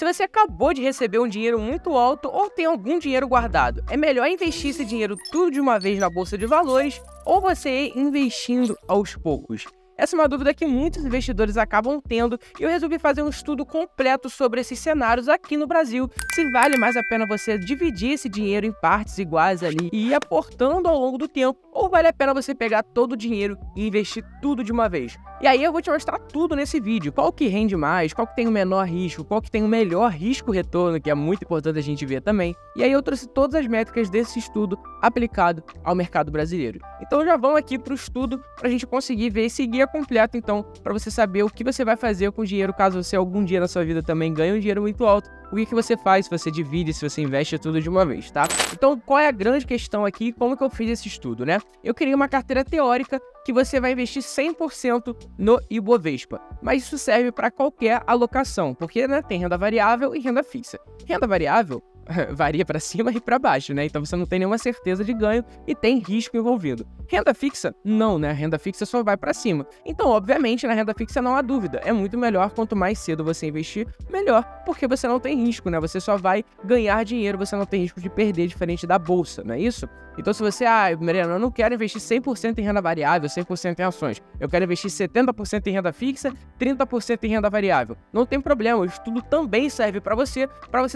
Se você acabou de receber um dinheiro muito alto ou tem algum dinheiro guardado, é melhor investir esse dinheiro tudo de uma vez na bolsa de valores ou você ir investindo aos poucos? Essa é uma dúvida que muitos investidores acabam tendo e eu resolvi fazer um estudo completo sobre esses cenários aqui no Brasil. Se vale mais a pena você dividir esse dinheiro em partes iguais ali e ir aportando ao longo do tempo, ou vale a pena você pegar todo o dinheiro e investir tudo de uma vez. E aí eu vou te mostrar tudo nesse vídeo, qual que rende mais, qual que tem o menor risco, qual que tem o melhor risco-retorno, que é muito importante a gente ver também. E aí eu trouxe todas as métricas desse estudo aplicado ao mercado brasileiro. Então já vamos aqui para o estudo para a gente conseguir ver esse guia completo, então, para você saber o que você vai fazer com o dinheiro caso você algum dia na sua vida também ganhe um dinheiro muito alto. O que você faz, se você divide, se você investe tudo de uma vez, tá? Então, qual é a grande questão aqui? Como que eu fiz esse estudo, né? Eu criei uma carteira teórica que você vai investir 100% no Ibovespa. Mas isso serve para qualquer alocação, porque né, tem renda variável e renda fixa. Renda variável varia para cima e para baixo, né? Então você não tem nenhuma certeza de ganho e tem risco envolvido. Renda fixa, não, né? Renda fixa só vai para cima. Então, obviamente, na renda fixa não há dúvida. É muito melhor, quanto mais cedo você investir, melhor, porque você não tem risco, né? Você só vai ganhar dinheiro, você não tem risco de perder, diferente da bolsa, não é isso? Então, se você, Mariana, eu não quero investir 100% em renda variável, 100% em ações. Eu quero investir 70% em renda fixa, 30% em renda variável. Não tem problema, o estudo também serve para você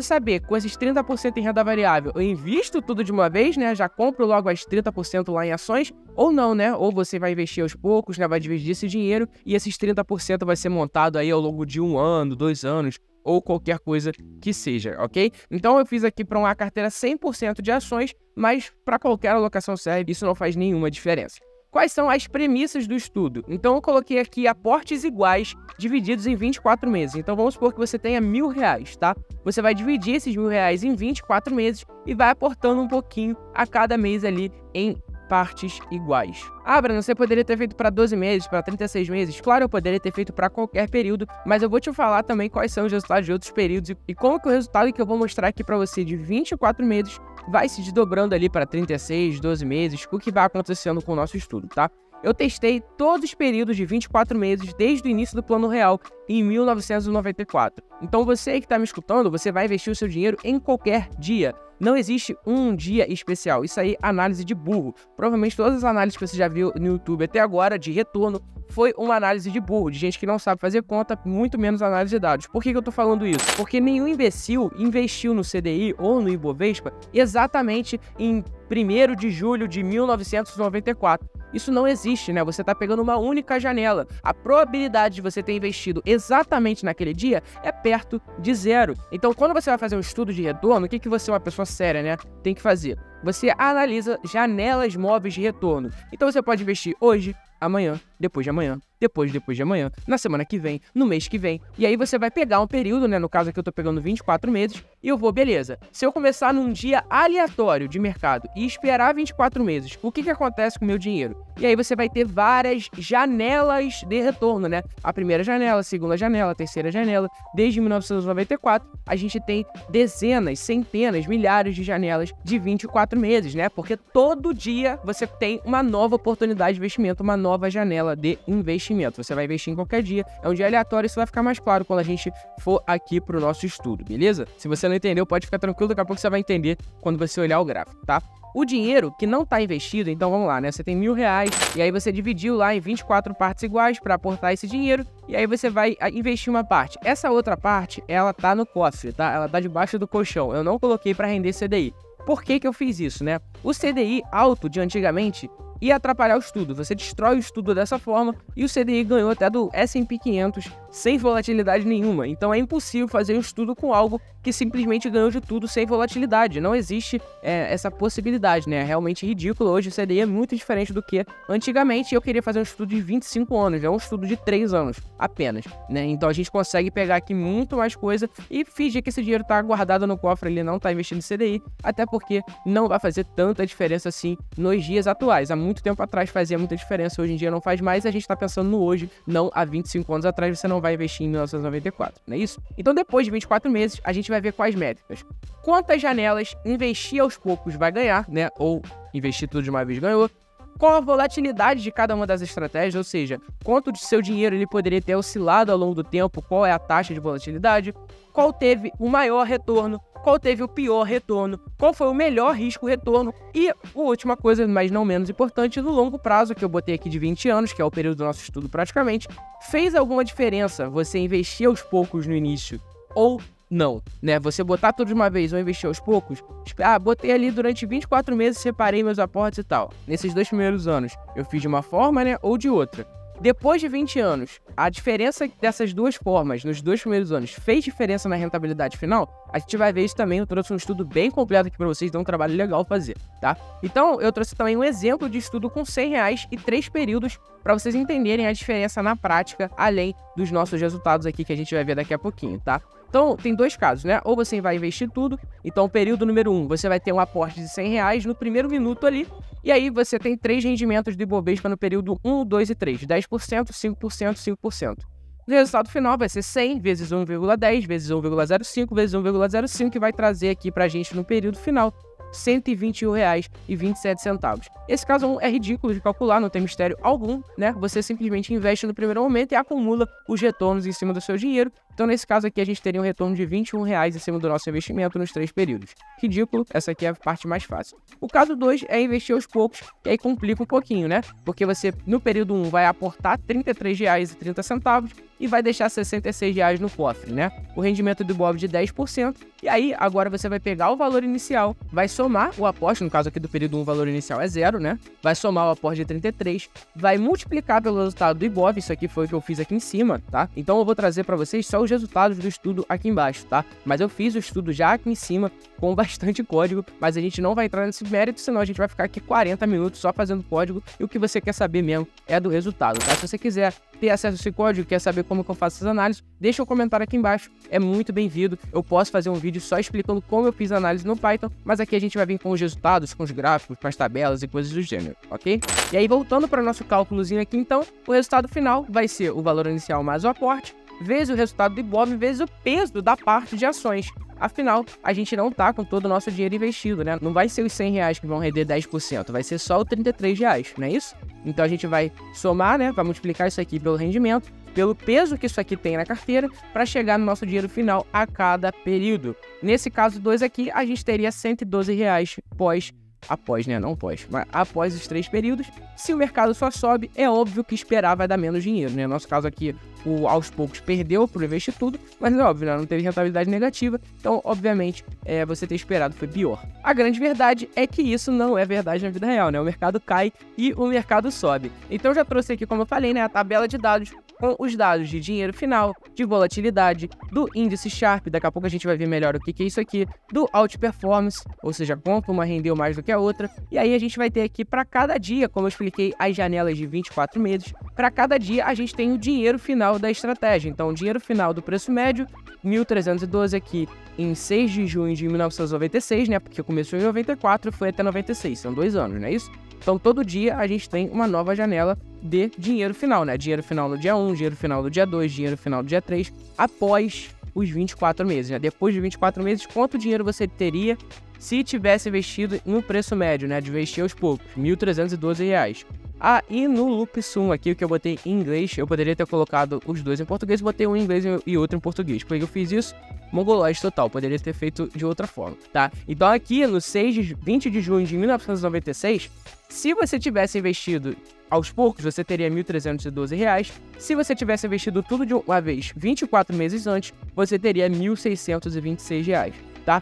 saber, com esses 30% em renda variável, eu invisto tudo de uma vez, né? Já compro logo as 30% lá em ações, ou não, né? Ou você vai investir aos poucos, né? Vai dividir esse dinheiro e esses 30% vai ser montado aí ao longo de 1 ano, 2 anos, ou qualquer coisa que seja, ok? Então eu fiz aqui para uma carteira 100% de ações, mas para qualquer alocação serve, isso não faz nenhuma diferença. Quais são as premissas do estudo? Então eu coloquei aqui aportes iguais divididos em 24 meses. Então vamos supor que você tenha R$1.000, tá? Você vai dividir esses R$1.000 em 24 meses e vai aportando um pouquinho a cada mês ali em partes iguais. Breno, você poderia ter feito para 12 meses, para 36 meses? Claro, eu poderia ter feito para qualquer período, mas eu vou te falar também quais são os resultados de outros períodos e como que o resultado que eu vou mostrar aqui para você de 24 meses vai se desdobrando ali para 36, 12 meses, o que vai acontecendo com o nosso estudo, tá? Eu testei todos os períodos de 24 meses desde o início do Plano Real, em 1994. Então você que está me escutando, você vai investir o seu dinheiro em qualquer dia. Não existe um dia especial. Isso aí é análise de burro. Provavelmente todas as análises que você já viu no YouTube até agora de retorno foi uma análise de burro, de gente que não sabe fazer conta, muito menos análise de dados. Por que eu tô falando isso? Porque nenhum imbecil investiu no CDI ou no Ibovespa exatamente em 1º de julho de 1994. Isso não existe, né? Você tá pegando uma única janela. A probabilidade de você ter investido exatamente naquele dia é perto de zero. Então, quando você vai fazer um estudo de retorno, o que você, uma pessoa séria, né, tem que fazer? Você analisa janelas móveis de retorno. Então, você pode investir hoje, amanhã, depois de amanhã, depois de amanhã, na semana que vem, no mês que vem. E aí você vai pegar um período, né? No caso aqui eu tô pegando 24 meses e eu vou, beleza. Se eu começar num dia aleatório de mercado e esperar 24 meses, o que acontece com o meu dinheiro? E aí você vai ter várias janelas de retorno, né? A primeira janela, a segunda janela, a terceira janela. Desde 1994, a gente tem dezenas, centenas, milhares de janelas de 24 meses, né? Porque todo dia você tem uma nova oportunidade de investimento, uma nova janela de investimento. Você vai investir em qualquer dia, é um dia aleatório, isso vai ficar mais claro quando a gente for aqui pro nosso estudo, beleza? Se você não entendeu, pode ficar tranquilo, daqui a pouco você vai entender quando você olhar o gráfico, tá? O dinheiro que não está investido, então vamos lá, né? Você tem R$1.000 e aí você dividiu lá em 24 partes iguais para aportar esse dinheiro e aí você vai investir uma parte. Essa outra parte, ela tá no cofre, tá? Ela tá debaixo do colchão. Eu não coloquei para render CDI. Por que eu fiz isso, né? O CDI alto de antigamente ia atrapalhar o estudo. Você destrói o estudo dessa forma e o CDI ganhou até do S&P 500 sem volatilidade nenhuma. Então é impossível fazer um estudo com algo que simplesmente ganhou de tudo sem volatilidade. Não existe essa possibilidade, né? É realmente ridículo. Hoje o CDI é muito diferente do que antigamente. Eu queria fazer um estudo de 25 anos, é um estudo de 3 anos apenas, né? Então a gente consegue pegar aqui muito mais coisa e fingir que esse dinheiro tá guardado no cofre, ele não tá investindo em CDI, até porque não vai fazer tanta diferença assim nos dias atuais. Há muito tempo atrás fazia muita diferença, hoje em dia não faz mais, a gente tá pensando no hoje, não há 25 anos atrás você não vai investir em 1994, não é isso? Então depois de 24 meses, a gente vai ver quais métricas. Quantas janelas investir aos poucos vai ganhar, né? Ou investir tudo de uma vez ganhou. qual a volatilidade de cada uma das estratégias, ou seja, quanto de seu dinheiro ele poderia ter oscilado ao longo do tempo, qual é a taxa de volatilidade, qual teve o maior retorno, qual teve o pior retorno, qual foi o melhor risco-retorno e a última coisa, mas não menos importante, no longo prazo, que eu botei aqui de 20 anos, que é o período do nosso estudo praticamente, fez alguma diferença você investir aos poucos no início ou não, né? Você botar tudo de uma vez ou investir aos poucos, botei ali durante 24 meses, separei meus aportes e tal. Nesses 2 primeiros anos, eu fiz de uma forma, né, ou de outra. Depois de 20 anos, a diferença dessas duas formas nos 2 primeiros anos fez diferença na rentabilidade final? A gente vai ver isso também. Eu trouxe um estudo bem completo aqui para vocês, dá um trabalho legal fazer, tá? Então, eu trouxe também um exemplo de estudo com R$100 e 3 períodos para vocês entenderem a diferença na prática, além dos nossos resultados aqui que a gente vai ver daqui a pouquinho, tá? Então, tem 2 casos, né? Ou você vai investir tudo, então período número 1, você vai ter um aporte de R$100 no primeiro minuto ali, e aí você tem 3 rendimentos de Ibovespa no período 1, 2 e 3, 10%, 5%, 5%. O resultado final vai ser 100 vezes 1,10 vezes 1,05 vezes 1,05, que vai trazer aqui pra gente no período final R$121,27. Esse caso é ridículo de calcular, não tem mistério algum, né? Você simplesmente investe no primeiro momento e acumula os retornos em cima do seu dinheiro. Então, nesse caso aqui, a gente teria um retorno de R$21 em cima do nosso investimento nos 3 períodos. Ridículo, essa aqui é a parte mais fácil. O caso 2 é investir aos poucos, e aí complica um pouquinho, né? Porque você, no período 1, vai aportar R$33,30 e vai deixar R$66 no cofre, né? O rendimento do Ibov de 10%, e aí agora você vai pegar o valor inicial, vai somar o aporte, no caso aqui do período 1 o valor inicial é 0, né? Vai somar o aporte de 33, vai multiplicar pelo resultado do Ibov, isso aqui foi o que eu fiz aqui em cima, tá? Então eu vou trazer para vocês só os resultados do estudo aqui embaixo, tá? Mas eu fiz o estudo já aqui em cima, com bastante código, mas a gente não vai entrar nesse mérito, senão a gente vai ficar aqui 40 minutos só fazendo código, e o que você quer saber mesmo é do resultado, tá? Se você quiser ter acesso a esse código, quer saber como que eu faço essas análises, deixa um comentário aqui embaixo, é muito bem-vindo. Eu posso fazer um vídeo só explicando como eu fiz a análise no Python, mas aqui a gente vai vir com os resultados, com os gráficos, com as tabelas e coisas do gênero, ok? E aí, voltando para o nosso cálculozinho aqui, então, o resultado final vai ser o valor inicial mais o aporte, vezes o resultado do Ibov, vezes o peso da parte de ações. Afinal, a gente não tá com todo o nosso dinheiro investido, né? Não vai ser os R$100 que vão render 10%, vai ser só o R$33, não é isso? Então a gente vai somar, né? Vai multiplicar isso aqui pelo rendimento, pelo peso que isso aqui tem na carteira, para chegar no nosso dinheiro final a cada período. Nesse caso 2 aqui, a gente teria R$112 após, né? Não pós, mas após os 3 períodos. Se o mercado só sobe, é óbvio que esperar vai dar menos dinheiro, né? No nosso caso aqui, o aos poucos perdeu por investir tudo, mas é óbvio, né? Não teve rentabilidade negativa, então, obviamente, você ter esperado foi pior. A grande verdade é que isso não é verdade na vida real, né? O mercado cai e o mercado sobe. Então, eu já trouxe aqui, como eu falei, né? A tabela de dados com os dados de dinheiro final, de volatilidade, do índice Sharpe, daqui a pouco a gente vai ver melhor o que é isso aqui, do Outperformance, ou seja, quanto uma rendeu mais do que a outra, e aí a gente vai ter aqui para cada dia, como eu expliquei, as janelas de 24 meses, para cada dia a gente tem o dinheiro final da estratégia. Então, o dinheiro final do preço médio, 1.312 aqui em 6 de junho de 1996, né, porque começou em 94 e foi até 96, são 2 anos, não é isso? Então, todo dia a gente tem uma nova janela de dinheiro final, né? Dinheiro final no dia 1, dinheiro final no dia 2, dinheiro final no dia 3, após os 24 meses, né? Depois de 24 meses, quanto dinheiro você teria se tivesse investido no preço médio, né? De investir aos poucos, R$1.312. E no Loop Sum aqui, o que eu botei em inglês, eu poderia ter colocado os dois em português, botei um em inglês e outro em português. Por que eu fiz isso? Mongolóide total, poderia ter feito de outra forma, tá? Então aqui no 20 de junho de 1996, se você tivesse investido aos poucos, você teria R$1.312. Se você tivesse investido tudo de uma vez, 24 meses antes, você teria R$1.626, tá?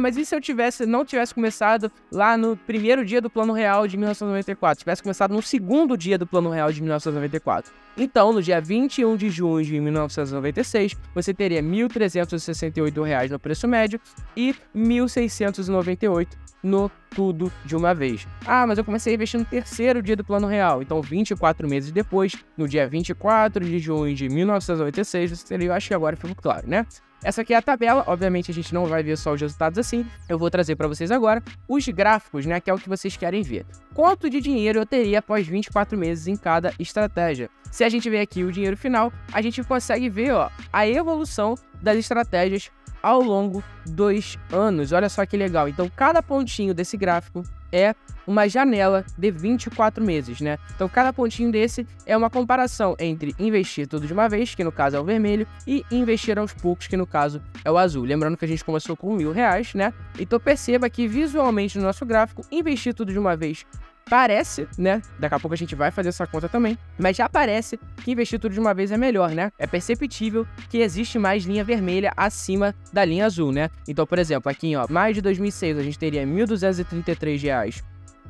Mas e se eu não tivesse começado lá no primeiro dia do Plano Real de 1994? Tivesse começado no segundo dia do Plano Real de 1994? Então, no dia 21 de junho de 1996, você teria R$1.368 no preço médio e R$1.698 no tudo de uma vez. Mas eu comecei a investir no terceiro dia do Plano Real, então 24 meses depois, no dia 24 de junho de 1996, você teria, eu acho que agora ficou claro, né? Essa aqui é a tabela, obviamente a gente não vai ver só os resultados assim, eu vou trazer para vocês agora os gráficos, né, que é o que vocês querem ver. Quanto de dinheiro eu teria após 24 meses em cada estratégia? Se a gente ver aqui o dinheiro final, a gente consegue ver, ó, a evolução das estratégias ao longo dos anos. Olha só que legal. Então, cada pontinho desse gráfico é uma janela de 24 meses, né? Então, cada pontinho desse é uma comparação entre investir tudo de uma vez, que no caso é o vermelho, e investir aos poucos, que no caso é o azul. Lembrando que a gente começou com R$1.000, né? Então, perceba que visualmente no nosso gráfico, investir tudo de uma vez parece, né? Daqui a pouco a gente vai fazer essa conta também, mas já parece que investir tudo de uma vez é melhor, né? É perceptível que existe mais linha vermelha acima da linha azul, né? Então, por exemplo, aqui, ó, maio de 2006, a gente teria R$1.233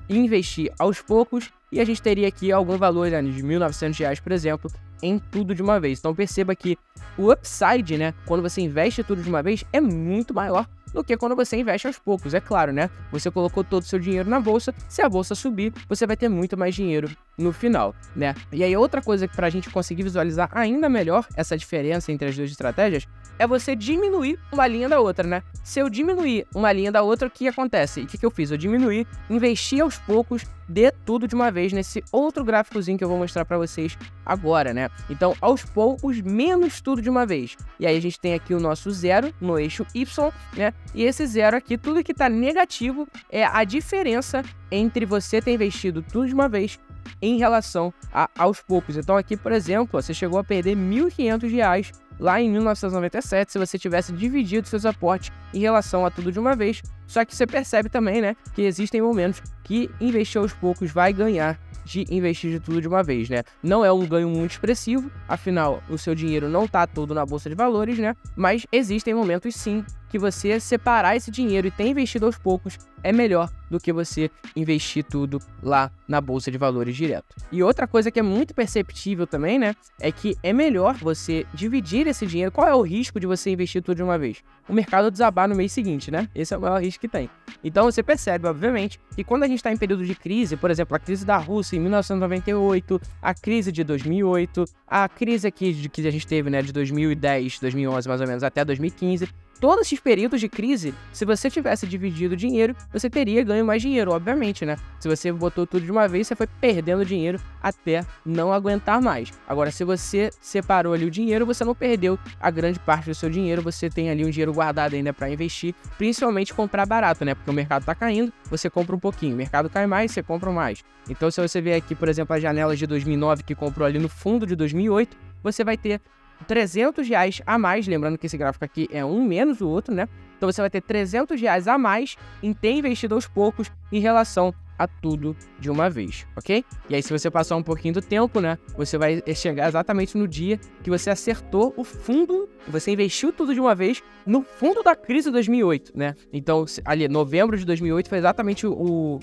e investir aos poucos, e a gente teria aqui algum valor, né, de R$1.900, por exemplo, em tudo de uma vez. Então, perceba que o upside, né, quando você investe tudo de uma vez, é muito maior do que quando você investe aos poucos, é claro, né? Você colocou todo o seu dinheiro na bolsa, se a bolsa subir, você vai ter muito mais dinheiro no final, né? E aí outra coisa que pra gente conseguir visualizar ainda melhor essa diferença entre as duas estratégias é você diminuir uma linha da outra, né? Se eu diminuir uma linha da outra, o que acontece? E o que eu fiz? Eu diminuí, investi aos poucos, de tudo de uma vez nesse outro gráficozinho que eu vou mostrar pra vocês agora, né? Então, aos poucos, menos tudo de uma vez. E aí a gente tem aqui o nosso zero no eixo Y, né? E esse zero aqui, tudo que tá negativo é a diferença entre você ter investido tudo de uma vez em relação aos poucos. Então aqui, por exemplo, você chegou a perder R$1.500 lá em 1997 se você tivesse dividido seus aportes em relação a tudo de uma vez. Só que você percebe também, né, que existem momentos que investir aos poucos vai ganhar de investir de tudo de uma vez, né? Não é um ganho muito expressivo, afinal, o seu dinheiro não tá todo na bolsa de valores, né? Mas existem momentos sim que você separar esse dinheiro e ter investido aos poucos é melhor do que você investir tudo lá na bolsa de valores direto. E outra coisa que é muito perceptível também, né, é que é melhor você dividir esse dinheiro. Qual é o risco de você investir tudo de uma vez? O mercado desabar no mês seguinte, né? Esse é o maior risco que tem. Então você percebe, obviamente, que quando a gente está em período de crise, por exemplo, a crise da Rússia em 1998, a crise de 2008, a crise aqui que a gente teve, né, de 2010, 2011 mais ou menos, até 2015, todos esses períodos de crise, se você tivesse dividido o dinheiro, você teria ganho mais dinheiro, obviamente, né? Se você botou tudo de uma vez, você foi perdendo dinheiro até não aguentar mais. Agora, se você separou ali o dinheiro, você não perdeu a grande parte do seu dinheiro, você tem ali um dinheiro guardado ainda para investir, principalmente comprar barato, né? Porque o mercado tá caindo, você compra um pouquinho, o mercado cai mais, você compra mais. Então, se você ver aqui, por exemplo, as janelas de 2009 que comprou ali no fundo de 2008, você vai ter R$300 a mais, lembrando que esse gráfico aqui é um menos o outro, né? Então você vai ter R$300 a mais em ter investido aos poucos em relação a tudo de uma vez, ok? E aí se você passar um pouquinho do tempo, né, você vai chegar exatamente no dia que você acertou o fundo, você investiu tudo de uma vez no fundo da crise de 2008, né? Então ali, novembro de 2008 foi exatamente o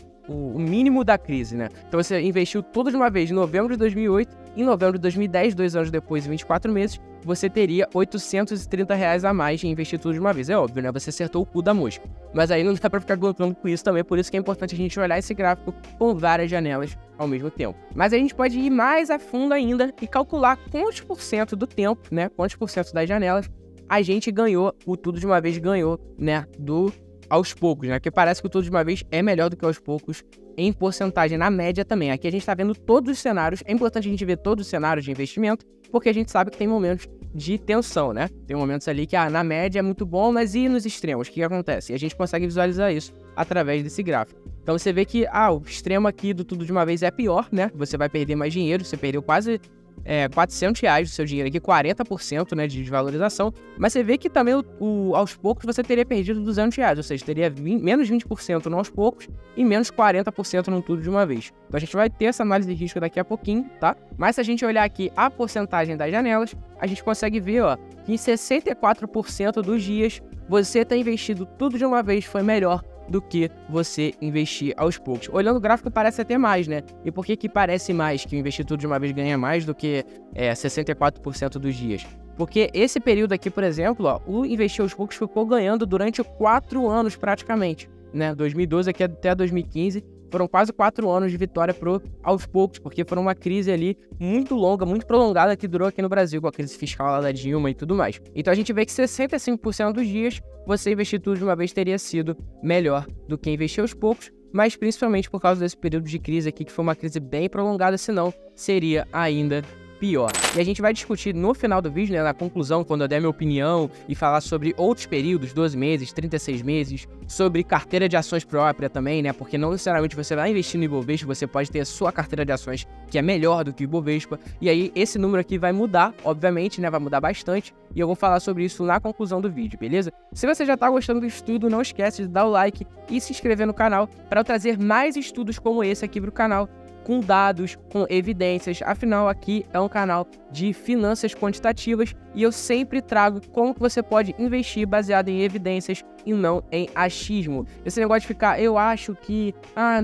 mínimo da crise, né? Então você investiu tudo de uma vez em novembro de 2008, em novembro de 2010, 2 anos depois, em 24 meses, você teria R$830 a mais em investir tudo de uma vez. É óbvio, né? Você acertou o cu da mosca. Mas aí não dá pra ficar glutando com isso também, por isso que é importante a gente olhar esse gráfico com várias janelas ao mesmo tempo. Mas a gente pode ir mais a fundo ainda e calcular quantos por cento do tempo, né? Quantos por cento das janelas a gente ganhou, o tudo de uma vez ganhou, né? Aos poucos, né? Porque parece que o tudo de uma vez é melhor do que aos poucos em porcentagem, na média também. Aqui a gente tá vendo todos os cenários. É importante a gente ver todos os cenários de investimento, porque a gente sabe que tem momentos de tensão, né? Tem momentos ali que, na média é muito bom, mas e nos extremos? O que acontece? E a gente consegue visualizar isso através desse gráfico. Então você vê que, o extremo aqui do tudo de uma vez é pior, né? Você vai perder mais dinheiro, você perdeu quase R$400 do seu dinheiro aqui, 40%, né, de desvalorização, mas você vê que também aos poucos você teria perdido R$200, ou seja, teria menos 20% no aos poucos e menos 40% no tudo de uma vez. Então a gente vai ter essa análise de risco daqui a pouquinho, tá? Mas se a gente olhar aqui a porcentagem das janelas, a gente consegue ver, ó, que em 64% dos dias você ter investido tudo de uma vez foi melhor do que você investir aos poucos. Olhando o gráfico parece até mais, né? E por que parece mais que o investir tudo de uma vez ganha mais do que 64% dos dias? Porque esse período aqui, por exemplo, ó, o investir aos poucos ficou ganhando durante 4 anos praticamente, né? 2012 aqui até 2015 foram quase 4 anos de vitória aos poucos, porque foi uma crise ali muito longa, muito prolongada que durou aqui no Brasil, com a crise fiscal lá da Dilma e tudo mais. Então a gente vê que 65% dos dias você investir tudo de uma vez teria sido melhor do que investir aos poucos, mas principalmente por causa desse período de crise aqui, que foi uma crise bem prolongada, senão seria ainda pior. E a gente vai discutir no final do vídeo, né, na conclusão, quando eu der minha opinião e falar sobre outros períodos, 12 meses, 36 meses, sobre carteira de ações própria também, né, porque não necessariamente você vai investir no Ibovespa, você pode ter a sua carteira de ações que é melhor do que o Ibovespa, e aí esse número aqui vai mudar, obviamente, né, vai mudar bastante, e eu vou falar sobre isso na conclusão do vídeo, beleza? Se você já tá gostando do estudo, não esquece de dar o like e se inscrever no canal para eu trazer mais estudos como esse aqui pro canal, com dados, com evidências. Afinal, aqui é um canal de finanças quantitativas e eu sempre trago como que você pode investir baseado em evidências e não em achismo. Esse negócio de ficar, eu acho que,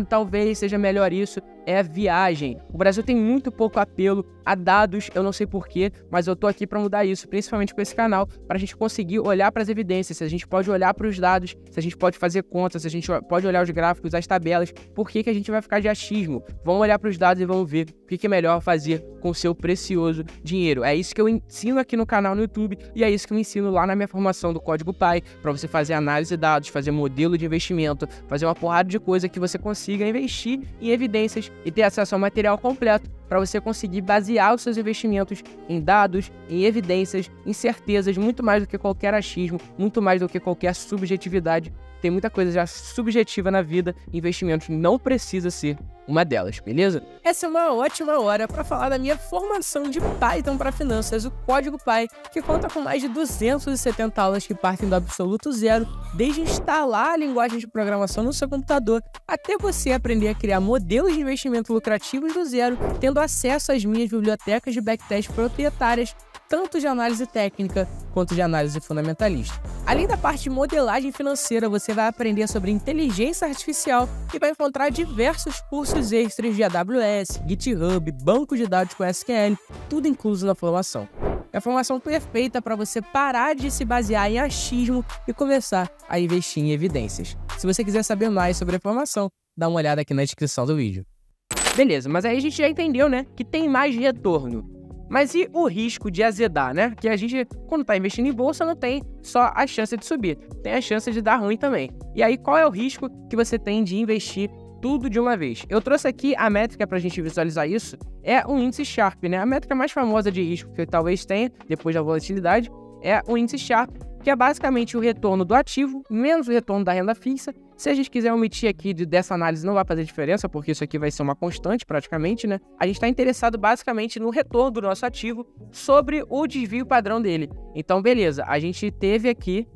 talvez seja melhor isso, é viagem. O Brasil tem muito pouco apelo a dados, eu não sei porquê, mas eu tô aqui para mudar isso, principalmente com esse canal, para a gente conseguir olhar para as evidências, se a gente pode olhar para os dados, se a gente pode fazer contas, se a gente pode olhar os gráficos, as tabelas, por que a gente vai ficar de achismo? Vamos olhar para os dados e vamos ver o que é melhor fazer com o seu precioso dinheiro. É isso que eu ensino aqui no canal no YouTube e é isso que eu ensino lá na minha formação do Código PAI, para você fazer análise de dados, fazer modelo de investimento, fazer uma porrada de coisa que você consiga investir em evidências e ter acesso ao material completo para você conseguir basear os seus investimentos em dados, em evidências, em certezas, muito mais do que qualquer achismo, muito mais do que qualquer subjetividade. Tem muita coisa já subjetiva na vida, investimentos não precisa ser uma delas, beleza? Essa é uma ótima hora para falar da minha formação de Python para finanças, o Código PAI, que conta com mais de 270 aulas que partem do absoluto zero, desde instalar a linguagem de programação no seu computador, até você aprender a criar modelos de investimento lucrativos do zero, tendo acesso às minhas bibliotecas de backtest proprietárias, tanto de análise técnica quanto de análise fundamentalista. Além da parte de modelagem financeira, você vai aprender sobre inteligência artificial e vai encontrar diversos cursos extras de AWS, GitHub, banco de dados com SQL, tudo incluso na formação. É a formação perfeita para você parar de se basear em achismo e começar a investir em evidências. Se você quiser saber mais sobre a formação, dá uma olhada aqui na descrição do vídeo. Beleza, mas aí a gente já entendeu, né, que tem mais retorno. Mas e o risco de azedar, né? Que a gente, quando tá investindo em bolsa, não tem só a chance de subir, tem a chance de dar ruim também. E aí, qual é o risco que você tem de investir tudo de uma vez? Eu trouxe aqui a métrica pra gente visualizar isso, é o índice Sharpe, né? A métrica mais famosa de risco que talvez tenha, depois da volatilidade, é o índice Sharpe, que é basicamente o retorno do ativo menos o retorno da renda fixa. Se a gente quiser omitir aqui dessa análise, não vai fazer diferença, porque isso aqui vai ser uma constante praticamente, né? A gente está interessado basicamente no retorno do nosso ativo sobre o desvio padrão dele. Então, beleza, a gente teve aqui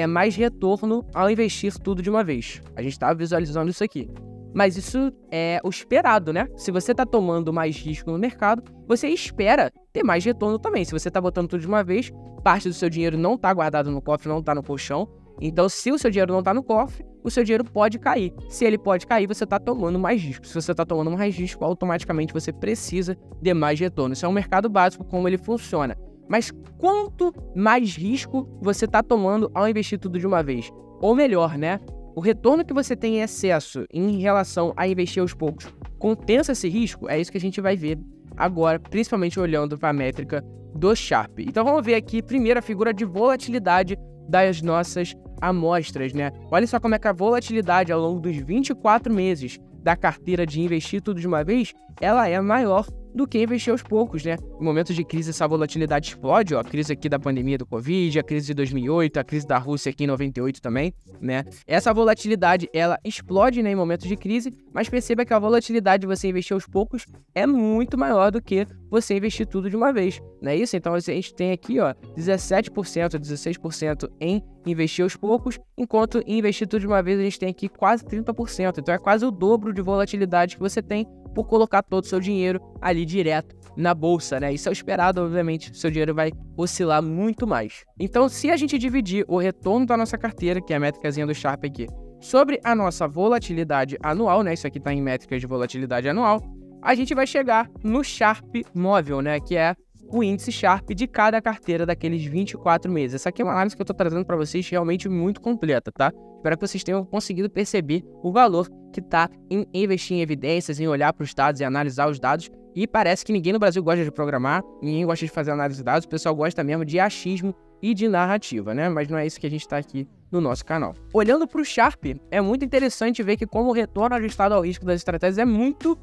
mais retorno ao investir tudo de uma vez. A gente está visualizando isso aqui. Mas isso é o esperado, né? Se você está tomando mais risco no mercado, você espera ter mais retorno também. Se você está botando tudo de uma vez, parte do seu dinheiro não está guardado no cofre, não está no colchão. Então, se o seu dinheiro não está no cofre, o seu dinheiro pode cair. Se ele pode cair, você está tomando mais risco. Se você está tomando mais risco, automaticamente você precisa de mais retorno. Isso é um mercado básico, como ele funciona. Mas quanto mais risco você está tomando ao investir tudo de uma vez? Ou melhor, né? O retorno que você tem em excesso em relação a investir aos poucos compensa esse risco? É isso que a gente vai ver agora, principalmente olhando para a métrica do Sharpe. Então vamos ver aqui primeiro a figura de volatilidade das nossas amostras, né? Olha só como é que a volatilidade ao longo dos 24 meses da carteira de investir tudo de uma vez, ela é maior do que investir aos poucos, né? Em momentos de crise, essa volatilidade explode, ó, a crise aqui da pandemia do Covid, a crise de 2008, a crise da Rússia aqui em 98 também, né? Essa volatilidade, ela explode, né, em momentos de crise, mas perceba que a volatilidade de você investir aos poucos é muito maior do que você investir tudo de uma vez, não é isso? Então, a gente tem aqui, ó, 17%, 16% em investir aos poucos, enquanto em investir tudo de uma vez, a gente tem aqui quase 30%, então é quase o dobro de volatilidade que você tem por colocar todo o seu dinheiro ali direto na bolsa, né? Isso é o esperado, obviamente, seu dinheiro vai oscilar muito mais. Então, se a gente dividir o retorno da nossa carteira, que é a métricazinha do Sharpe aqui, sobre a nossa volatilidade anual, né? Isso aqui está em métricas de volatilidade anual, a gente vai chegar no Sharpe móvel, né? Que é o índice Sharpe de cada carteira daqueles 24 meses. Essa aqui é uma análise que eu estou trazendo para vocês realmente muito completa, tá? Espero que vocês tenham conseguido perceber o valor que está em investir em evidências, em olhar para os dados e analisar os dados. E parece que ninguém no Brasil gosta de programar, ninguém gosta de fazer análise de dados, o pessoal gosta mesmo de achismo e de narrativa, né? Mas não é isso que a gente está aqui no nosso canal. Olhando para o Sharpe, é muito interessante ver que como o retorno ajustado ao risco das estratégias é muito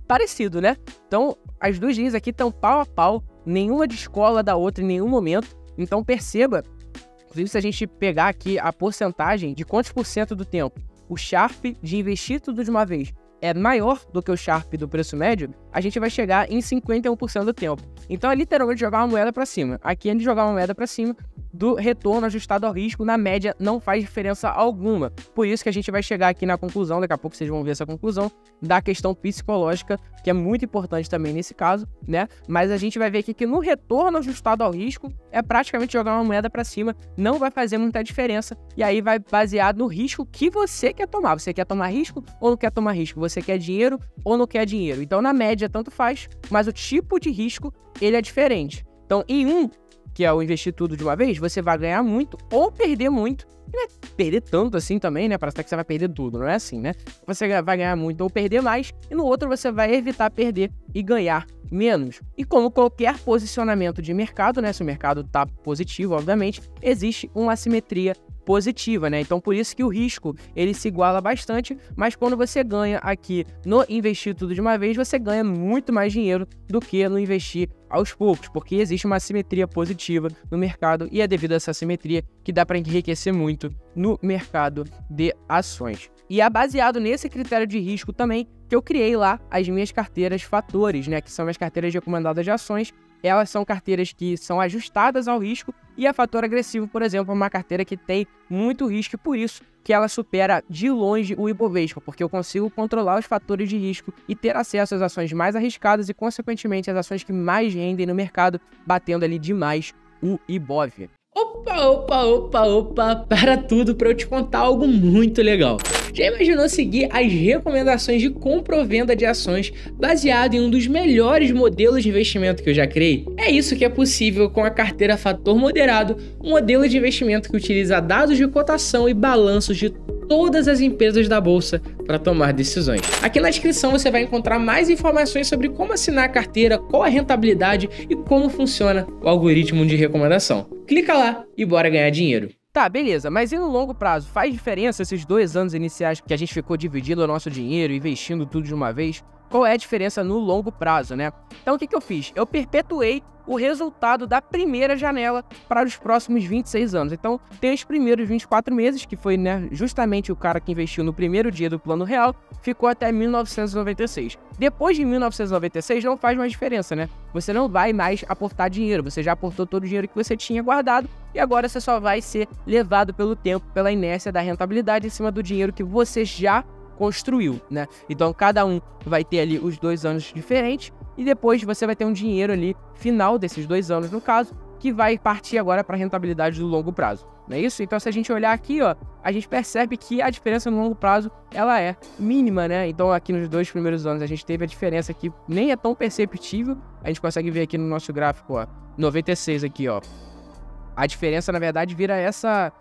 parecido, né? Então, as duas linhas aqui estão pau a pau, nenhuma descola da outra em nenhum momento. Então, perceba, inclusive se a gente pegar aqui a porcentagem de quantos por cento do tempo o Sharp de investir tudo de uma vez é maior do que o Sharp do preço médio, a gente vai chegar em 51% do tempo. Então é literalmente jogar uma moeda para cima. Aqui é de jogar uma moeda para cima do retorno ajustado ao risco, na média não faz diferença alguma. Por isso que a gente vai chegar aqui na conclusão, daqui a pouco vocês vão ver essa conclusão, da questão psicológica, que é muito importante também nesse caso, né? Mas a gente vai ver aqui que no retorno ajustado ao risco, é praticamente jogar uma moeda para cima, não vai fazer muita diferença, e aí vai baseado no risco que você quer tomar. Você quer tomar risco ou não quer tomar risco? Você quer dinheiro ou não quer dinheiro? Então na média tanto faz, mas o tipo de risco, ele é diferente. Então em que é o investir tudo de uma vez, você vai ganhar muito ou perder muito. Não é perder tanto assim também, né? Parece que você vai perder tudo, não é assim, né? Você vai ganhar muito ou perder mais, e no outro você vai evitar perder e ganhar menos. E como qualquer posicionamento de mercado, né? Se o mercado tá positivo, obviamente, existe uma assimetria positiva, né? Então por isso que o risco ele se iguala bastante, mas quando você ganha aqui no investir tudo de uma vez, você ganha muito mais dinheiro do que no investir aos poucos, porque existe uma assimetria positiva no mercado e é devido a essa assimetria que dá para enriquecer muito no mercado de ações. E é baseado nesse critério de risco também que eu criei lá as minhas carteiras fatores, né? Que são as carteiras recomendadas de ações. Elas são carteiras que são ajustadas ao risco e a fator agressivo, por exemplo, é uma carteira que tem muito risco e por isso que ela supera de longe o Ibovespa, porque eu consigo controlar os fatores de risco e ter acesso às ações mais arriscadas e, consequentemente, às ações que mais rendem no mercado, batendo ali demais o Ibov. Opa, para tudo para eu te contar algo muito legal. Já imaginou seguir as recomendações de compra ou venda de ações baseado em um dos melhores modelos de investimento que eu já criei? É isso que é possível com a carteira Fator Moderado, um modelo de investimento que utiliza dados de cotação e balanços de todas as empresas da bolsa para tomar decisões. Aqui na descrição você vai encontrar mais informações sobre como assinar a carteira, qual a rentabilidade e como funciona o algoritmo de recomendação. Clica lá e bora ganhar dinheiro. Tá, beleza, mas e no longo prazo? Faz diferença esses 2 anos iniciais que a gente ficou dividindo o nosso dinheiro, investindo tudo de uma vez? Qual é a diferença no longo prazo, né? Então o que eu fiz? Eu perpetuei o resultado da primeira janela para os próximos 26 anos. Então tem os primeiros 24 meses, que foi, né, justamente o cara que investiu no primeiro dia do plano real, ficou até 1996. Depois de 1996 não faz mais diferença, né? Você não vai mais aportar dinheiro, você já aportou todo o dinheiro que você tinha guardado e agora você só vai ser levado pelo tempo, pela inércia da rentabilidade em cima do dinheiro que você já construiu, né? Então cada um vai ter ali os 2 anos diferentes e depois você vai ter um dinheiro ali final desses 2 anos, no caso, que vai partir agora para a rentabilidade do longo prazo, não é isso? Então se a gente olhar aqui, ó, a gente percebe que a diferença no longo prazo ela é mínima, né? Então aqui nos 2 primeiros anos a gente teve a diferença que nem é tão perceptível, a gente consegue ver aqui no nosso gráfico, ó, 96 aqui, ó. A diferença, na verdade, vira essa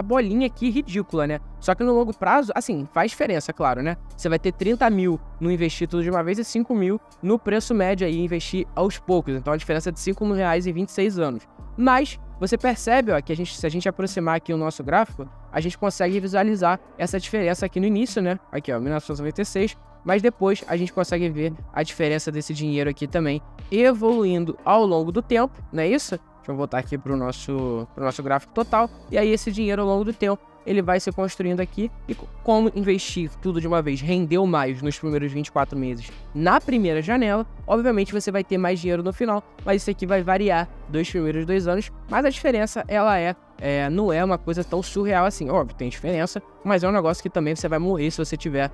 bolinha aqui ridícula, né? Só que no longo prazo, assim, faz diferença, claro, né? Você vai ter 30 mil no investir tudo de uma vez e 5 mil no preço médio aí, investir aos poucos. Então a diferença é de 5 mil reais em 26 anos. Mas você percebe, ó, que se a gente aproximar aqui o nosso gráfico, a gente consegue visualizar essa diferença aqui no início, né? Aqui, ó, 1996. Mas depois a gente consegue ver a diferença desse dinheiro aqui também evoluindo ao longo do tempo, não é isso? Deixa eu voltar aqui para o nosso gráfico total. E aí esse dinheiro ao longo do tempo, ele vai se construindo aqui. E como investir tudo de uma vez rendeu mais nos primeiros 24 meses na primeira janela, obviamente você vai ter mais dinheiro no final. Mas isso aqui vai variar dos primeiros 2 anos. Mas a diferença, ela não é uma coisa tão surreal assim. Óbvio, tem diferença, mas é um negócio que também você vai morrer se você tiver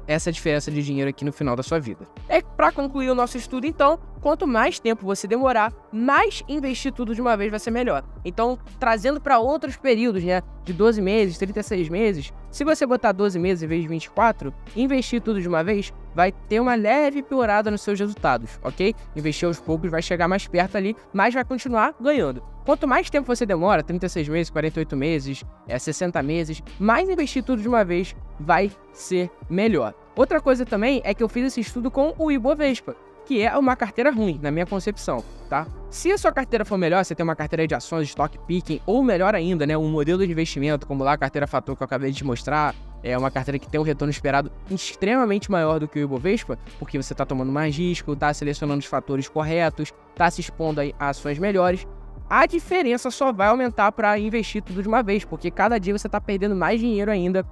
essa diferença de dinheiro aqui no final da sua vida. Para concluir o nosso estudo, então, quanto mais tempo você demorar, mais investir tudo de uma vez vai ser melhor. Então, trazendo para outros períodos, né, de 12 meses, 36 meses, se você botar 12 meses em vez de 24, investir tudo de uma vez vai ter uma leve piorada nos seus resultados, ok? Investir aos poucos vai chegar mais perto ali, mas vai continuar ganhando. Quanto mais tempo você demora, 36 meses, 48 meses, 60 meses, mais investir tudo de uma vez vai ser melhor. Outra coisa também é que eu fiz esse estudo com o Ibovespa, que é uma carteira ruim, na minha concepção, tá? Se a sua carteira for melhor, você tem uma carteira de ações, stock picking, ou melhor ainda, né, um modelo de investimento, como lá a carteira Fator que eu acabei de te mostrar, é uma carteira que tem um retorno esperado extremamente maior do que o Ibovespa, porque você está tomando mais risco, está selecionando os fatores corretos, está se expondo a ações melhores. A diferença só vai aumentar para investir tudo de uma vez, porque cada dia você está perdendo mais dinheiro ainda,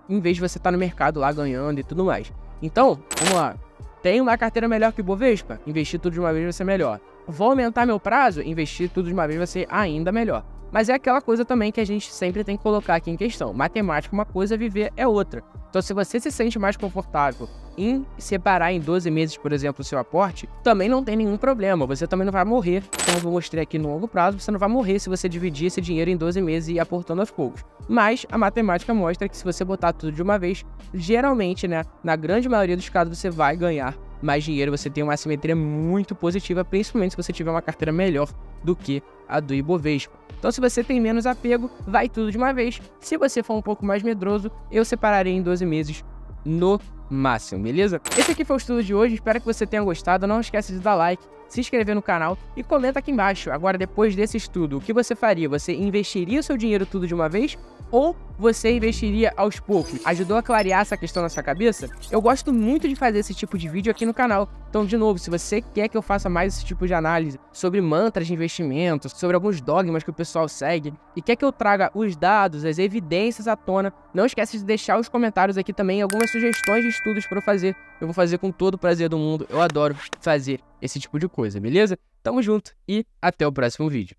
em vez de você estar no mercado lá ganhando e tudo mais. Então, vamos lá. Tem uma carteira melhor que o Ibovespa? Investir tudo de uma vez vai ser melhor. Vou aumentar meu prazo? Investir tudo de uma vez vai ser ainda melhor. Mas é aquela coisa também que a gente sempre tem que colocar aqui em questão. Matemática é uma coisa, viver é outra. Então, se você se sente mais confortável em separar em 12 meses, por exemplo, o seu aporte, também não tem nenhum problema. Você também não vai morrer, como eu mostrei aqui no longo prazo, você não vai morrer se você dividir esse dinheiro em 12 meses e ir aportando aos poucos. Mas a matemática mostra que se você botar tudo de uma vez, geralmente, né, na grande maioria dos casos, você vai ganhar mais dinheiro, você tem uma assimetria muito positiva, principalmente se você tiver uma carteira melhor do que a do Ibovespa. Então, se você tem menos apego, vai tudo de uma vez. Se você for um pouco mais medroso, eu separarei em 12 meses no máximo, beleza? Esse aqui foi o estudo de hoje, espero que você tenha gostado. Não esquece de dar like, se inscrever no canal e comenta aqui embaixo. Agora, depois desse estudo, o que você faria? Você investiria seu dinheiro tudo de uma vez ou você investiria aos poucos? Ajudou a clarear essa questão na sua cabeça? Eu gosto muito de fazer esse tipo de vídeo aqui no canal. Então, de novo, se você quer que eu faça mais esse tipo de análise sobre mantras de investimento, sobre alguns dogmas que o pessoal segue, e quer que eu traga os dados, as evidências à tona, não esquece de deixar os comentários aqui também algumas sugestões de estudos para eu fazer. Eu vou fazer com todo o prazer do mundo. Eu adoro fazer esse tipo de coisa, beleza? Tamo junto e até o próximo vídeo.